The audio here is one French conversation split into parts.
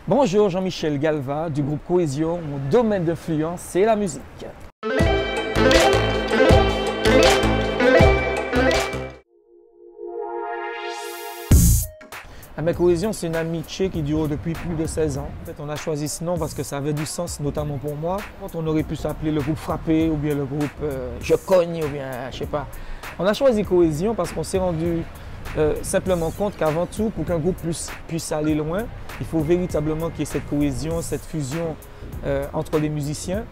Bonjour, Jean-Michel Galva du groupe Cohésion. Mon domaine d'influence, c'est la musique. Avec Cohésion, c'est une amitié qui dure depuis plus de 16 ans. En fait, on a choisi ce nom parce que ça avait du sens, notamment pour moi. On aurait pu s'appeler le groupe Frappé ou bien le groupe Je Cogne ou bien je sais pas. On a choisi Cohésion parce qu'on s'est rendu simplement compte qu'avant tout, pour qu'un groupe puisse aller loin, il faut véritablement qu'il y ait cette cohésion, cette fusion entre les musiciens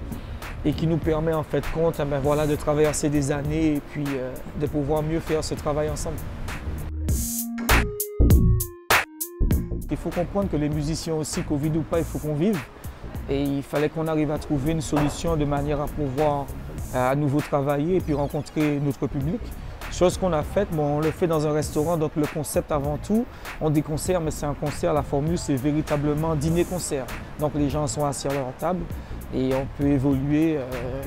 et qui nous permet en fait compte de traverser des années et puis de pouvoir mieux faire ce travail ensemble. Il faut comprendre que les musiciens aussi, Covid ou pas, il faut qu'on vive. Et il fallait qu'on arrive à trouver une solution de manière à pouvoir à nouveau travailler et puis rencontrer notre public. Chose qu'on a faite, on le fait dans un restaurant, donc le concept avant tout, on dit concert, mais c'est un concert, la formule c'est véritablement dîner-concert. Donc les gens sont assis à leur table et on peut évoluer,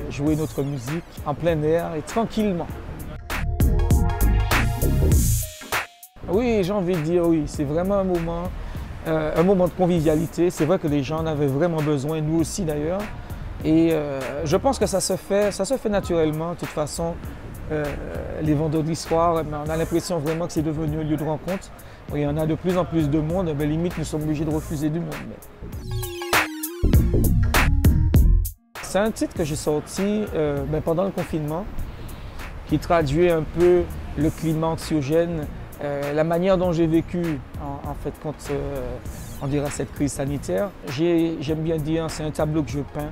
jouer notre musique en plein air et tranquillement. Oui, j'ai envie de dire oui, c'est vraiment un moment de convivialité. C'est vrai que les gens en avaient vraiment besoin, nous aussi d'ailleurs. Et je pense que ça se fait naturellement. De toute façon, les vendredis soirs, on a l'impression vraiment que c'est devenu un lieu de rencontre. Il y en a de plus en plus de monde, mais limite nous sommes obligés de refuser du monde. C'est un titre que j'ai sorti pendant le confinement, qui traduit un peu le climat anxiogène, la manière dont j'ai vécu en fait quand on dira cette crise sanitaire. J'aime bien dire, c'est un tableau que je peins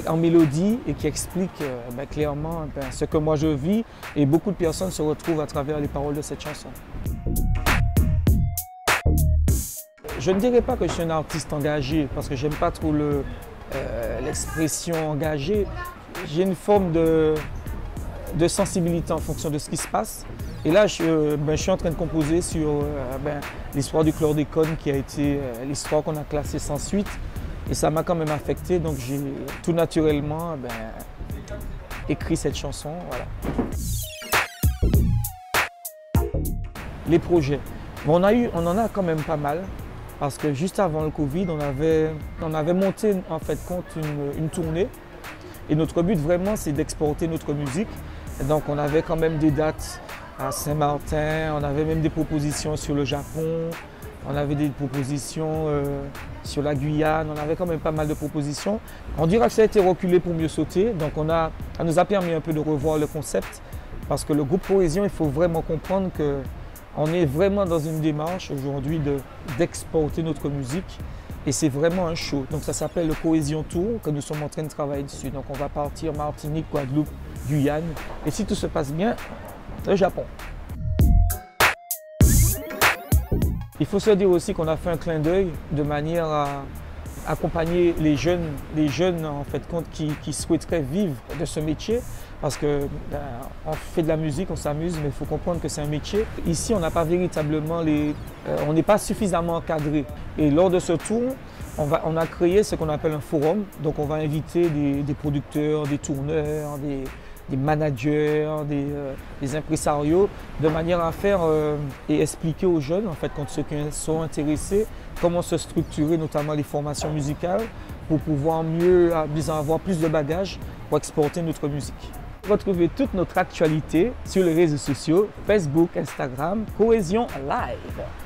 en mélodie et qui explique clairement ce que moi je vis et beaucoup de personnes se retrouvent à travers les paroles de cette chanson. Je ne dirais pas que je suis un artiste engagé parce que j'aime pas trop l'expression engagée. J'ai une forme de sensibilité en fonction de ce qui se passe. Et là, je suis en train de composer sur l'histoire du chlordécone qui a été l'histoire qu'on a classée sans suite. Et ça m'a quand même affecté, donc j'ai tout naturellement écrit cette chanson. Voilà. Les projets. On en a quand même pas mal, parce que juste avant le Covid, on avait monté en fait une tournée. Et notre but vraiment, c'est d'exporter notre musique. Et donc on avait quand même des dates à Saint-Martin, on avait même des propositions sur le Japon, on avait des propositions sur la Guyane, on avait quand même pas mal de propositions. On dira que ça a été reculé pour mieux sauter, donc ça nous a permis un peu de revoir le concept, parce que le groupe Cohésion, il faut vraiment comprendre qu'on est vraiment dans une démarche aujourd'hui d'exporter notre musique, et c'est vraiment un show. Donc ça s'appelle le Cohésion Tour, que nous sommes en train de travailler dessus. Donc on va partir Martinique, Guadeloupe, Guyane, et si tout se passe bien, le Japon. Il faut se dire aussi qu'on a fait un clin d'œil de manière à accompagner les jeunes en fait, qui souhaiteraient vivre de ce métier. Parce qu'on fait de la musique, on s'amuse, mais il faut comprendre que c'est un métier. Ici, on n'a pas véritablement on n'est pas suffisamment encadré. Et lors de ce tour, on a créé ce qu'on appelle un forum. Donc on va inviter des producteurs, des tourneurs, des managers, des impresarios, de manière à faire et expliquer aux jeunes, en fait, quand ceux qui sont intéressés, comment se structurer, notamment les formations musicales, pour pouvoir mieux avoir plus de bagages pour exporter notre musique. Retrouvez toute notre actualité sur les réseaux sociaux, Facebook, Instagram, Cohésion Live.